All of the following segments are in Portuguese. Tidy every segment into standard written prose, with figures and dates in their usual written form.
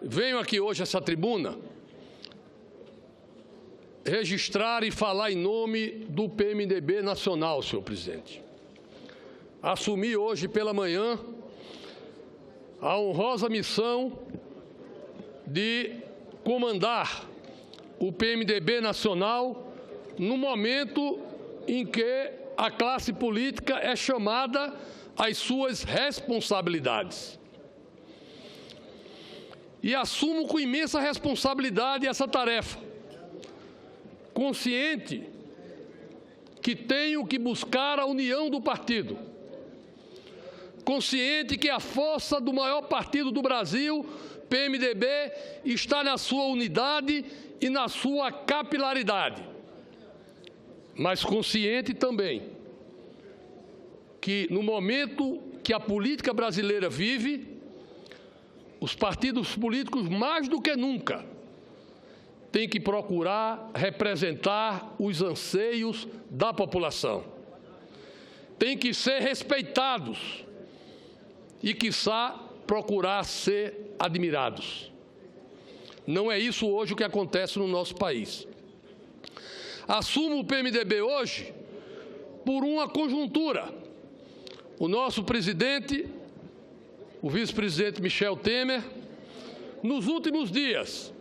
venho aqui hoje a essa tribuna registrar e falar em nome do PMDB nacional, senhor presidente. Assumi hoje pela manhã a honrosa missão de comandar o PMDB nacional no momento em que a classe política é chamada às suas responsabilidades. E assumo com imensa responsabilidade essa tarefa, consciente que tenho que buscar a união do partido, consciente que a força do maior partido do Brasil, PMDB, está na sua unidade e na sua capilaridade, mas consciente também que no momento que a política brasileira vive, os partidos políticos, mais do que nunca, têm que procurar representar os anseios da população. Têm que ser respeitados e, quiçá, procurar ser admirados. Não é isso hoje o que acontece no nosso país. Assumo o PMDB hoje por uma conjuntura. O nosso presidente, o vice-presidente Michel Temer, nos últimos dias,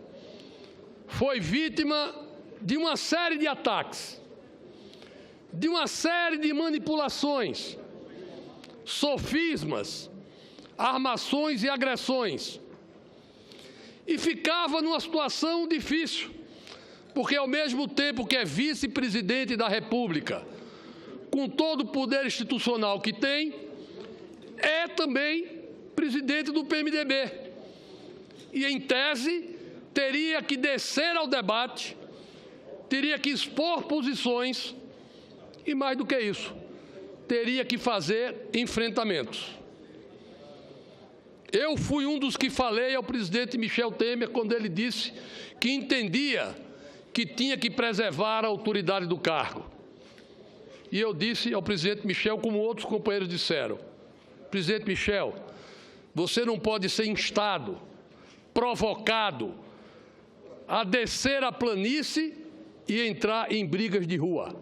foi vítima de uma série de ataques, de uma série de manipulações, sofismas, armações e agressões. E ficava numa situação difícil, porque ao mesmo tempo que é vice-presidente da República, com todo o poder institucional que tem, é também presidente do PMDB. E, em tese, teria que descer ao debate, teria que expor posições e, mais do que isso, teria que fazer enfrentamentos. Eu fui um dos que falei ao presidente Michel Temer quando ele disse que entendia que tinha que preservar a autoridade do cargo. E eu disse ao presidente Michel, como outros companheiros disseram: presidente Michel, você não pode ser instado, provocado a descer a planície e entrar em brigas de rua.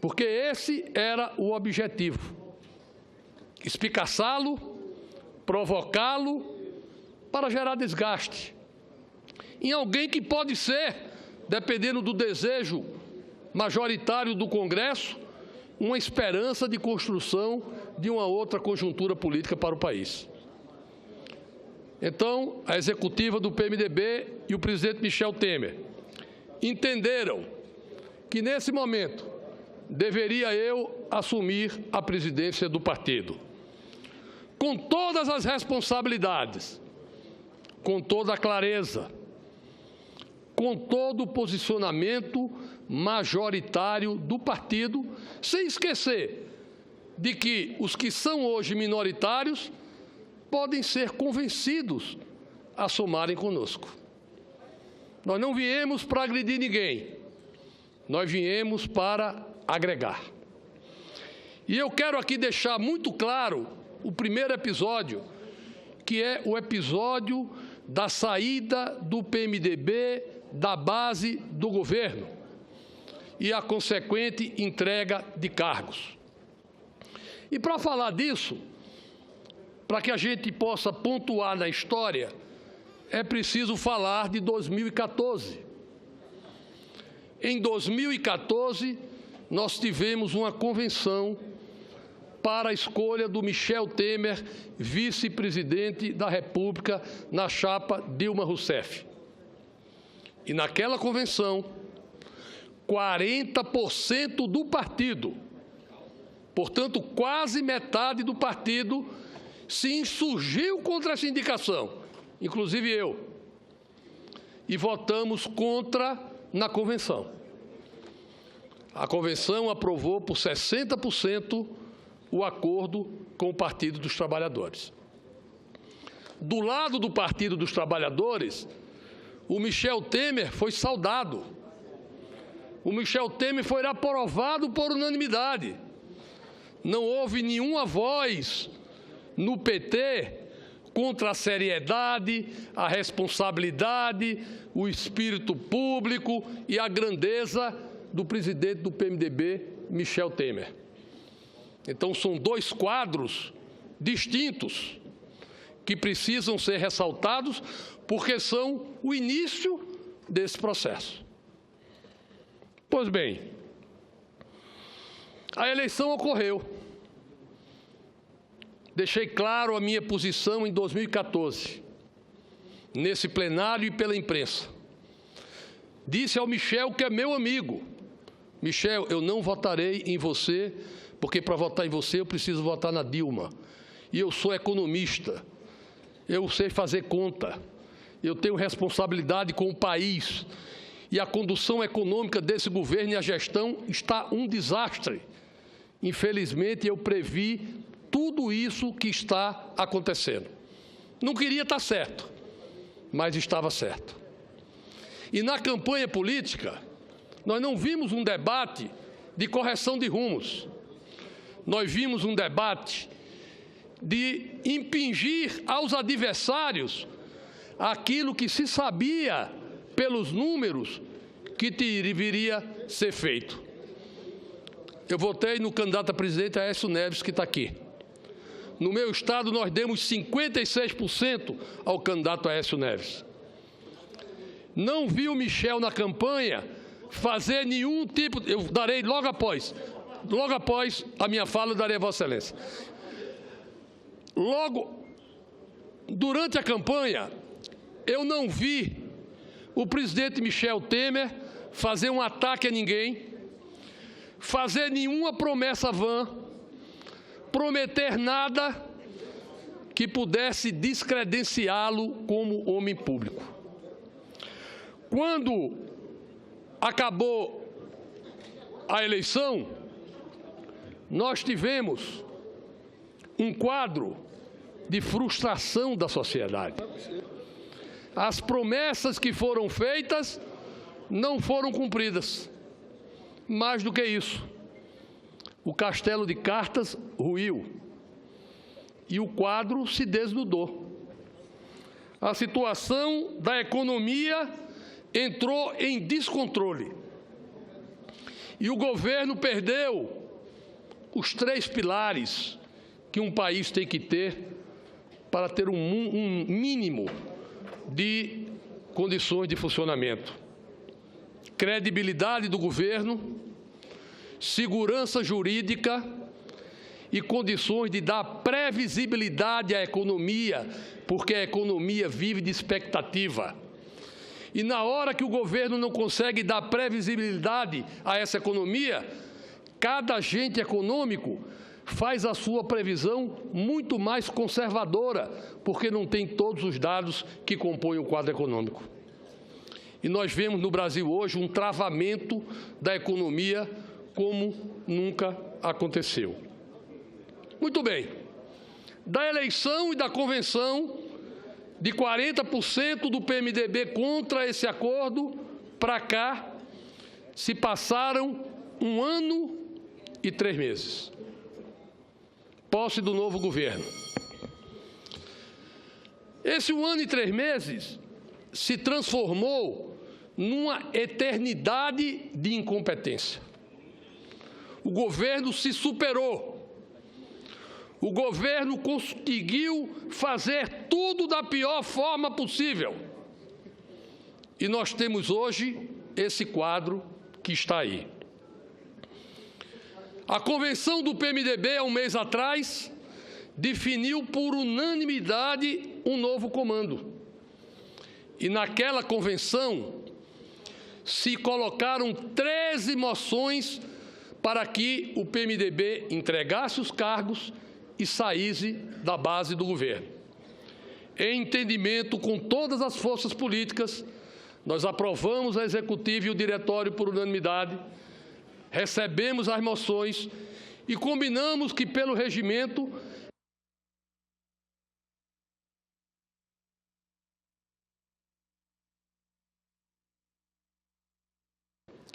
Porque esse era o objetivo: espicaçá-lo, provocá-lo para gerar desgaste em alguém que pode ser, dependendo do desejo majoritário do Congresso, uma esperança de construção de uma outra conjuntura política para o país. Então, a executiva do PMDB e o presidente Michel Temer entenderam que, nesse momento, deveria eu assumir a presidência do partido, com todas as responsabilidades, com toda a clareza, com todo o posicionamento majoritário do partido, sem esquecer de que os que são hoje minoritários podem ser convencidos a somarem conosco. Nós não viemos para agredir ninguém, nós viemos para agregar. E eu quero aqui deixar muito claro o primeiro episódio, que é o episódio da saída do PMDB da base do governo e a consequente entrega de cargos. E para falar disso, para que a gente possa pontuar na história, é preciso falar de 2014. Em 2014, nós tivemos uma convenção para a escolha do Michel Temer, vice-presidente da República, na chapa Dilma Rousseff. E naquela convenção, 40% do partido, portanto, quase metade do partido, se insurgiu contra essa indicação, inclusive eu, e votamos contra na convenção. A convenção aprovou por 60% o acordo com o Partido dos Trabalhadores. Do lado do Partido dos Trabalhadores, o Michel Temer foi saudado. O Michel Temer foi aprovado por unanimidade. Não houve nenhuma voz no PT contra a seriedade, a responsabilidade, o espírito público e a grandeza do presidente do PMDB, Michel Temer. Então, são dois quadros distintos que precisam ser ressaltados porque são o início desse processo. Pois bem, a eleição ocorreu. Deixei claro a minha posição em 2014, nesse plenário e pela imprensa. Disse ao Michel, que é meu amigo: Michel, eu não votarei em você, porque para votar em você eu preciso votar na Dilma. E eu sou economista, eu sei fazer conta, eu tenho responsabilidade com o país. E a condução econômica desse governo e a gestão está um desastre. Infelizmente, eu previ tudo isso que está acontecendo. Não queria estar certo, mas estava certo. E na campanha política, nós não vimos um debate de correção de rumos. Nós vimos um debate de impingir aos adversários aquilo que se sabia pelos números que deveria ser feito. Eu votei no candidato a presidente Aécio Neves, que está aqui. No meu estado, nós demos 56% ao candidato Aécio Neves. Não vi o Michel na campanha fazer nenhum tipo... Eu darei logo após a minha fala, eu darei a Vossa Excelência. Durante a campanha, eu não vi o presidente Michel Temer fazer um ataque a ninguém, fazer nenhuma promessa vã, prometer nada que pudesse descredenciá-lo como homem público. Quando acabou a eleição, nós tivemos um quadro de frustração da sociedade. As promessas que foram feitas não foram cumpridas. Mais do que isso, o castelo de cartas ruiu e o quadro se desnudou. A situação da economia entrou em descontrole e o governo perdeu os 3 pilares que um país tem que ter para ter um mínimo de condições de funcionamento: credibilidade do governo, segurança jurídica e condições de dar previsibilidade à economia, porque a economia vive de expectativa. E na hora que o governo não consegue dar previsibilidade a essa economia, cada agente econômico faz a sua previsão muito mais conservadora, porque não tem todos os dados que compõem o quadro econômico. E nós vemos no Brasil hoje um travamento da economia como nunca aconteceu. Muito bem. Da eleição e da convenção, de 40% do PMDB contra esse acordo, para cá, se passaram 1 ano e 3 meses. Posse do novo governo. Esse 1 ano e 3 meses se transformou numa eternidade de incompetência. O governo se superou. O governo conseguiu fazer tudo da pior forma possível. E nós temos hoje esse quadro que está aí. A convenção do PMDB, há um mês atrás, definiu por unanimidade um novo comando. E naquela convenção se colocaram 13 moções para que o PMDB entregasse os cargos e saísse da base do governo. Em entendimento com todas as forças políticas, nós aprovamos a executiva e o diretório por unanimidade, recebemos as moções e combinamos que, pelo regimento,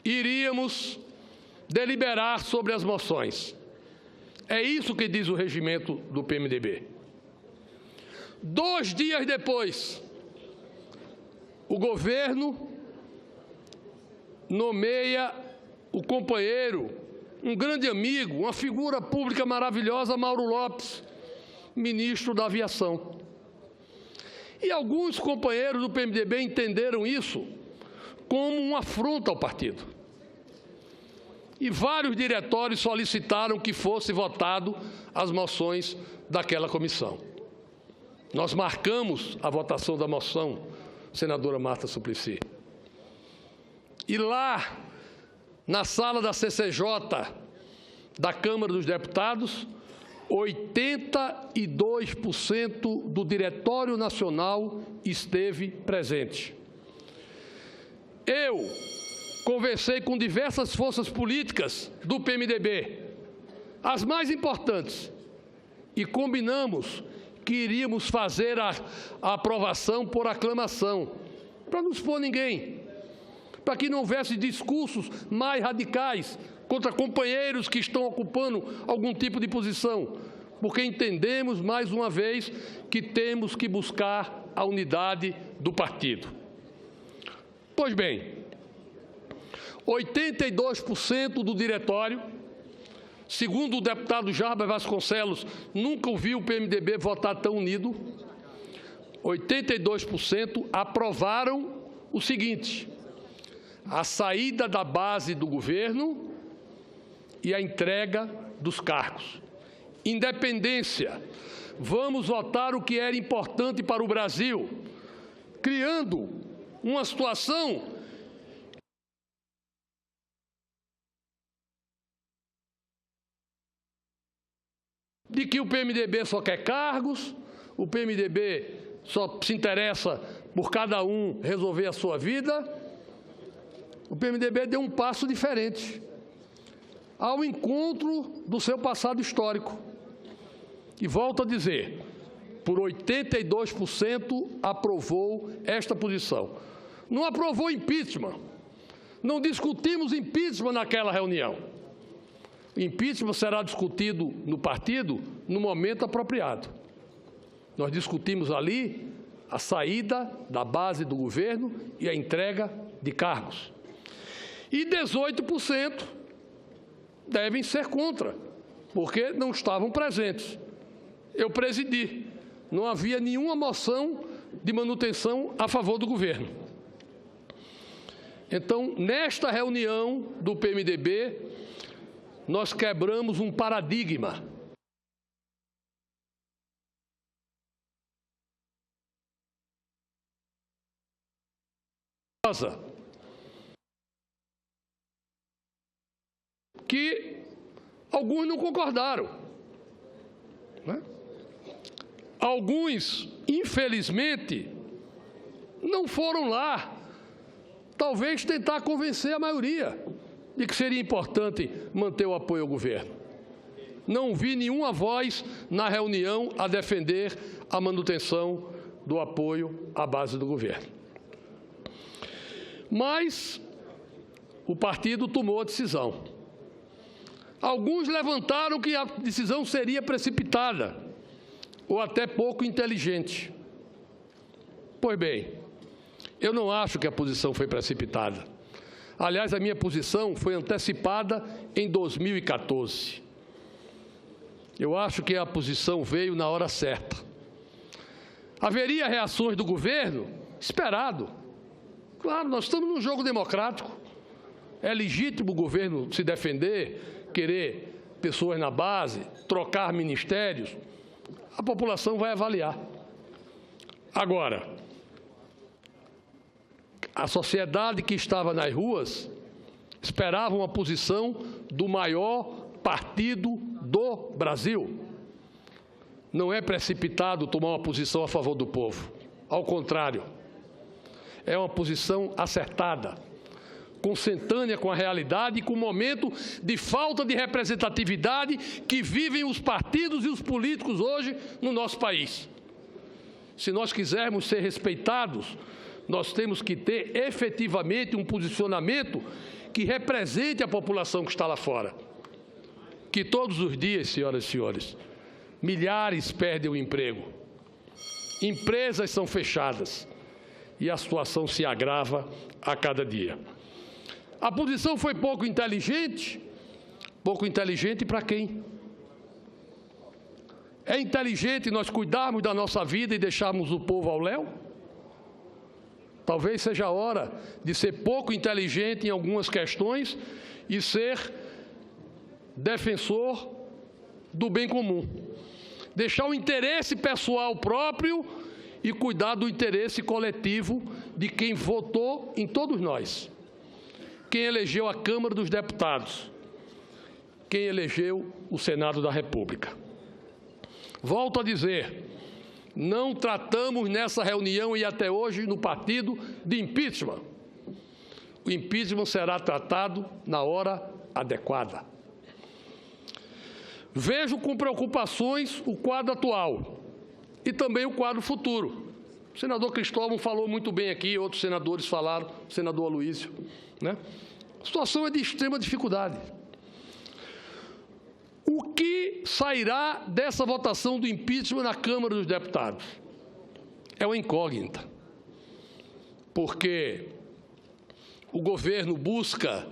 iríamos deliberar sobre as moções. É isso que diz o regimento do PMDB. 2 dias depois, o governo nomeia o companheiro, um grande amigo, uma figura pública maravilhosa, Mauro Lopes, ministro da Aviação. E alguns companheiros do PMDB entenderam isso como uma afronta ao partido. E vários diretórios solicitaram que fosse votado as moções daquela comissão. Nós marcamos a votação da moção, senadora Marta Suplicy. E lá, na sala da CCJ da Câmara dos Deputados, 82% do Diretório Nacional esteve presente. Eu conversei com diversas forças políticas do PMDB, as mais importantes, e combinamos que iríamos fazer a aprovação por aclamação, para não expor ninguém, para que não houvesse discursos mais radicais contra companheiros que estão ocupando algum tipo de posição, porque entendemos, mais uma vez, que temos que buscar a unidade do partido. Pois bem, 82% do diretório, segundo o deputado Jarbas Vasconcelos, nunca ouviu o PMDB votar tão unido, 82% aprovaram o seguinte: a saída da base do governo e a entrega dos cargos. Independência. Vamos votar o que era importante para o Brasil, criando uma situação de que o PMDB só quer cargos, o PMDB só se interessa por cada um resolver a sua vida. O PMDB deu um passo diferente ao encontro do seu passado histórico. E volto a dizer, por 82% aprovou esta posição. Não aprovou impeachment. Não discutimos impeachment naquela reunião. Impeachment será discutido no partido no momento apropriado. Nós discutimos ali a saída da base do governo e a entrega de cargos. E 18% devem ser contra, porque não estavam presentes. Eu presidi. Não havia nenhuma moção de manutenção a favor do governo. Então, nesta reunião do PMDB, nós quebramos um paradigma. Que alguns não concordaram, né? Alguns, infelizmente, não foram lá, talvez tentar convencer a maioria de que seria importante manter o apoio ao governo. Não vi nenhuma voz na reunião a defender a manutenção do apoio à base do governo. Mas o partido tomou a decisão. Alguns levantaram que a decisão seria precipitada ou até pouco inteligente. Pois bem, eu não acho que a posição foi precipitada. Aliás, a minha posição foi antecipada em 2014. Eu acho que a posição veio na hora certa. Haveria reações do governo? Esperado. Claro, nós estamos num jogo democrático. É legítimo o governo se defender, querer pessoas na base, trocar ministérios. A população vai avaliar. Agora, a sociedade que estava nas ruas esperava uma posição do maior partido do Brasil. Não é precipitado tomar uma posição a favor do povo. Ao contrário, é uma posição acertada, consentânea com a realidade e com o momento de falta de representatividade que vivem os partidos e os políticos hoje no nosso país. Se nós quisermos ser respeitados, nós temos que ter efetivamente um posicionamento que represente a população que está lá fora. Que todos os dias, senhoras e senhores, milhares perdem o emprego. empresas são fechadas e a situação se agrava a cada dia. A posição foi pouco inteligente para quem? É inteligente nós cuidarmos da nossa vida e deixarmos o povo ao léu? Talvez seja a hora de ser pouco inteligente em algumas questões e ser defensor do bem comum. Deixar o interesse pessoal próprio e cuidar do interesse coletivo de quem votou em todos nós. Quem elegeu a Câmara dos Deputados, quem elegeu o Senado da República. Volto a dizer, não tratamos nessa reunião e até hoje no partido de impeachment. O impeachment será tratado na hora adequada. Vejo com preocupações o quadro atual e também o quadro futuro. O senador Cristóvão falou muito bem aqui, outros senadores falaram, o senador Aloysio, né? A situação é de extrema dificuldade. O que sairá dessa votação do impeachment na Câmara dos Deputados? É uma incógnita, porque o governo busca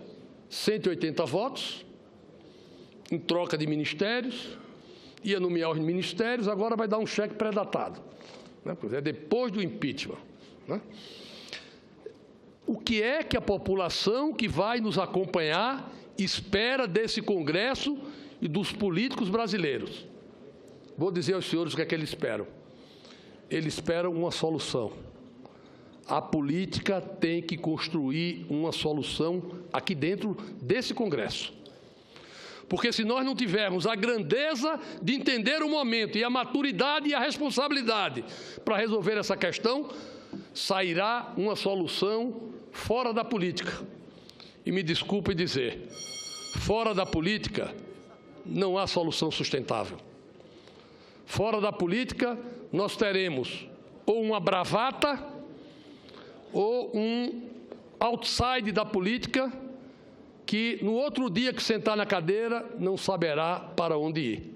180 votos em troca de ministérios, ia nomear os ministérios, agora vai dar um cheque pré-datado, né? É depois do impeachment, né? O que é que a população que vai nos acompanhar espera desse Congresso e dos políticos brasileiros? Vou dizer aos senhores o que é que eles esperam. Eles esperam uma solução. A política tem que construir uma solução aqui dentro desse Congresso. Porque se nós não tivermos a grandeza de entender o momento e a maturidade e a responsabilidade para resolver essa questão, sairá uma solução fora da política. E me desculpe dizer, fora da política não há solução sustentável. Fora da política nós teremos ou uma bravata ou um outside da política que no outro dia que sentar na cadeira não saberá para onde ir.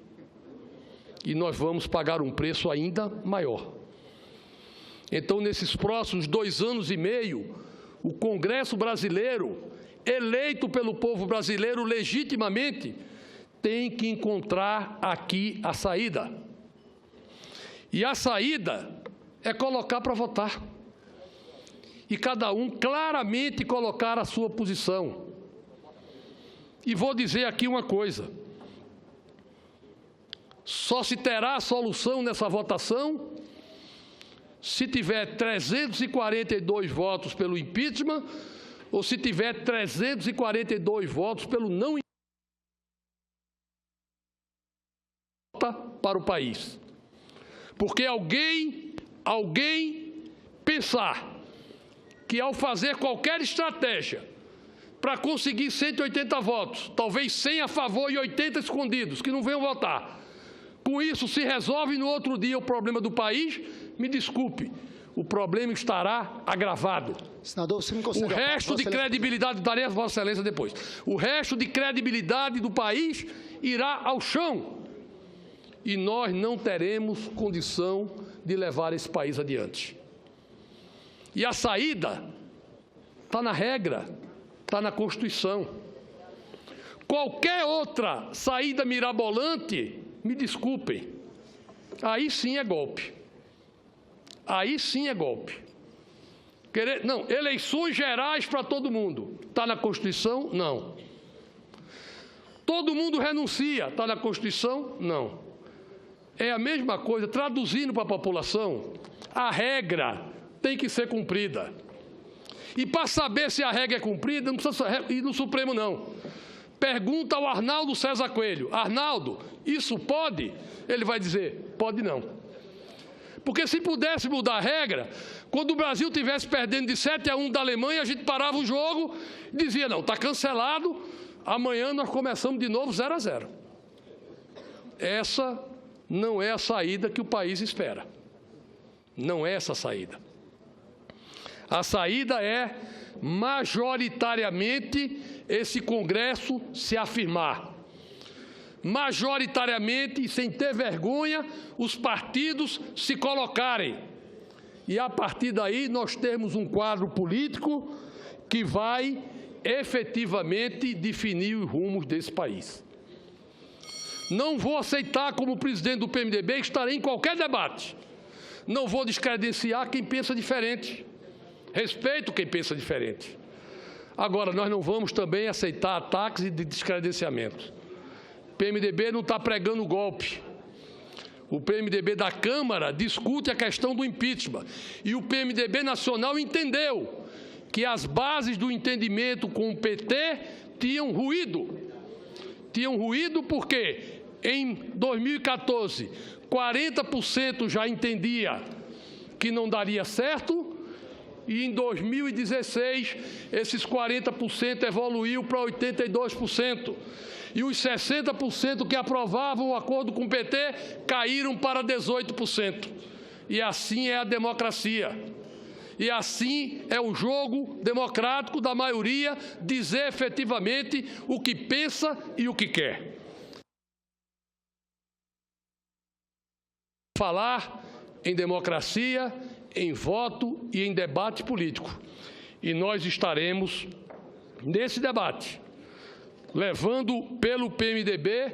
E nós vamos pagar um preço ainda maior. Então, nesses próximos 2 anos e meio, o Congresso brasileiro, eleito pelo povo brasileiro legitimamente, tem que encontrar aqui a saída. E a saída é colocar para votar. E cada um claramente colocar a sua posição. E vou dizer aqui uma coisa. Só se terá solução nessa votação se tiver 342 votos pelo impeachment ou se tiver 342 votos pelo não para o país. Porque alguém pensar que ao fazer qualquer estratégia para conseguir 180 votos, talvez 100 a favor e 80 escondidos, que não venham votar, com isso se resolve no outro dia o problema do país, me desculpe, o problema estará agravado. Senador, você me concede o resto de credibilidade, darei a Vossa Excelência depois, o resto de credibilidade do país irá ao chão. E nós não teremos condição de levar esse país adiante. E a saída está na regra, está na Constituição. Qualquer outra saída mirabolante, me desculpem, aí sim é golpe. Aí sim é golpe. Não, eleições gerais para todo mundo. Está na Constituição? Não. Todo mundo renuncia. Está na Constituição? Não. É a mesma coisa, traduzindo para a população, a regra tem que ser cumprida. E para saber se a regra é cumprida, não precisa ir no Supremo, não. Pergunta ao Arnaldo César Coelho. Arnaldo, isso pode? Ele vai dizer, pode não. Porque se pudesse mudar a regra, quando o Brasil estivesse perdendo de 7-1 da Alemanha, a gente parava o jogo e dizia, não, está cancelado, amanhã nós começamos de novo 0-0. Essa não é a saída que o país espera. Não é essa a saída. A saída é, majoritariamente, esse Congresso se afirmar. majoritariamente e sem ter vergonha, os partidos se colocarem. E, a partir daí, nós temos um quadro político que vai efetivamente definir os rumos desse país. Não vou aceitar, como presidente do PMDB, estarei em qualquer debate. Não vou descredenciar quem pensa diferente. Respeito quem pensa diferente. Agora, nós não vamos também aceitar ataques e descredenciamentos. O PMDB não está pregando golpe. O PMDB da Câmara discute a questão do impeachment. E o PMDB nacional entendeu que as bases do entendimento com o PT tinham ruído. Tinham ruído porque, em 2014, 40% já entendia que não daria certo, e em 2016, esses 40% evoluiu para 82%. E os 60% que aprovavam o acordo com o PT caíram para 18%. E assim é a democracia. E assim é o jogo democrático da maioria dizer efetivamente o que pensa e o que quer. Falar em democracia, em voto e em debate político. E nós estaremos nesse debate, levando pelo PMDB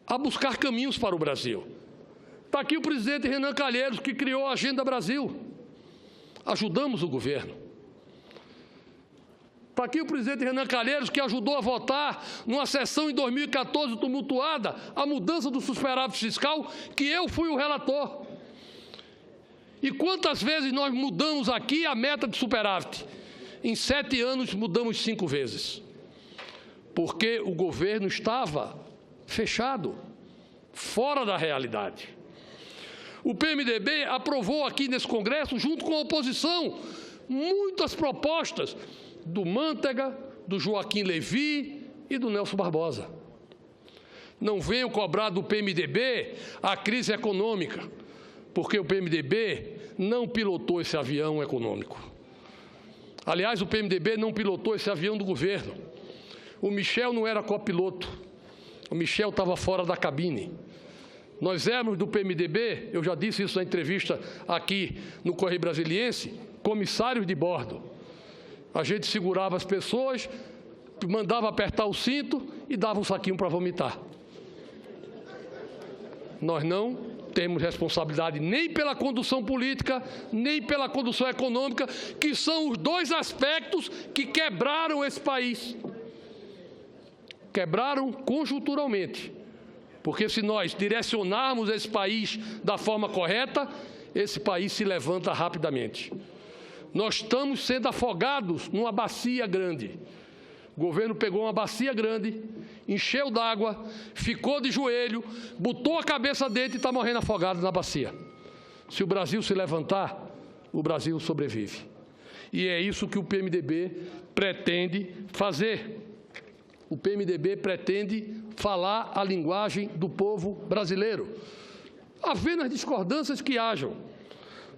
a buscar caminhos para o Brasil. Está aqui o presidente Renan Calheiros, que criou a Agenda Brasil. Ajudamos o governo. Está aqui o presidente Renan Calheiros, que ajudou a votar numa sessão em 2014 tumultuada a mudança do superávit fiscal, que eu fui o relator. E quantas vezes nós mudamos aqui a meta de superávit? Em 7 anos mudamos 5 vezes. Porque o governo estava fechado, fora da realidade. O PMDB aprovou aqui nesse Congresso, junto com a oposição, muitas propostas do Mantega, do Joaquim Levy e do Nelson Barbosa. Não venham cobrar do PMDB a crise econômica, porque o PMDB não pilotou esse avião econômico. Aliás, o PMDB não pilotou esse avião do governo. O Michel não era copiloto. O Michel estava fora da cabine. Nós éramos do PMDB, eu já disse isso na entrevista aqui no Correio Brasiliense, comissários de bordo. A gente segurava as pessoas, mandava apertar o cinto e dava um saquinho para vomitar. Nós não temos responsabilidade nem pela condução política, nem pela condução econômica, que são os 2 aspectos que quebraram esse país. Quebraram conjunturalmente. Porque se nós direcionarmos esse país da forma correta, esse país se levanta rapidamente. Nós estamos sendo afogados numa bacia grande. O governo pegou uma bacia grande, encheu d'água, ficou de joelho, botou a cabeça dentro e está morrendo afogado na bacia. Se o Brasil se levantar, o Brasil sobrevive. E é isso que o PMDB pretende fazer. O PMDB pretende falar a linguagem do povo brasileiro, havendo as discordâncias que hajam.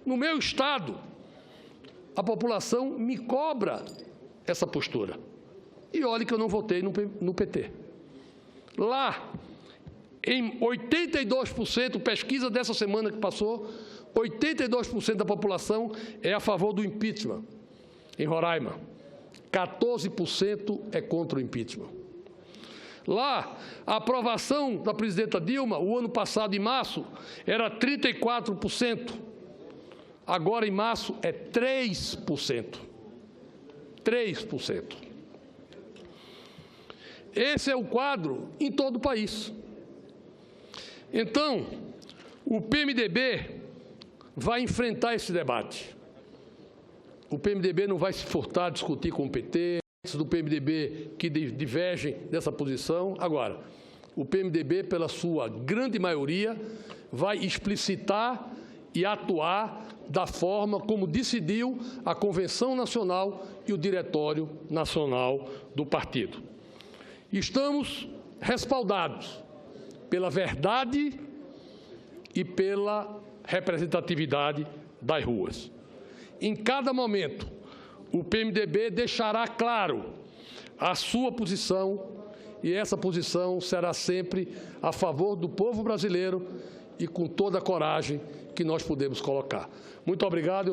No meu estado, a população me cobra essa postura. E olhe que eu não votei no PT. Lá, em 82%, pesquisa dessa semana que passou, 82% da população é a favor do impeachment. Em Roraima, 14% é contra o impeachment. Lá, a aprovação da presidenta Dilma, o ano passado, em março, era 34%. Agora, em março, é 3%. 3%. Esse é o quadro em todo o país. Então, o PMDB vai enfrentar esse debate. O PMDB não vai se furtar a discutir com o PT, do PMDB que divergem dessa posição. Agora, o PMDB, pela sua grande maioria, vai explicitar e atuar da forma como decidiu a Convenção Nacional e o Diretório Nacional do partido. Estamos respaldados pela verdade e pela representatividade das ruas. Em cada momento, o PMDB deixará claro a sua posição e essa posição será sempre a favor do povo brasileiro e com toda a coragem que nós podemos colocar. Muito obrigado.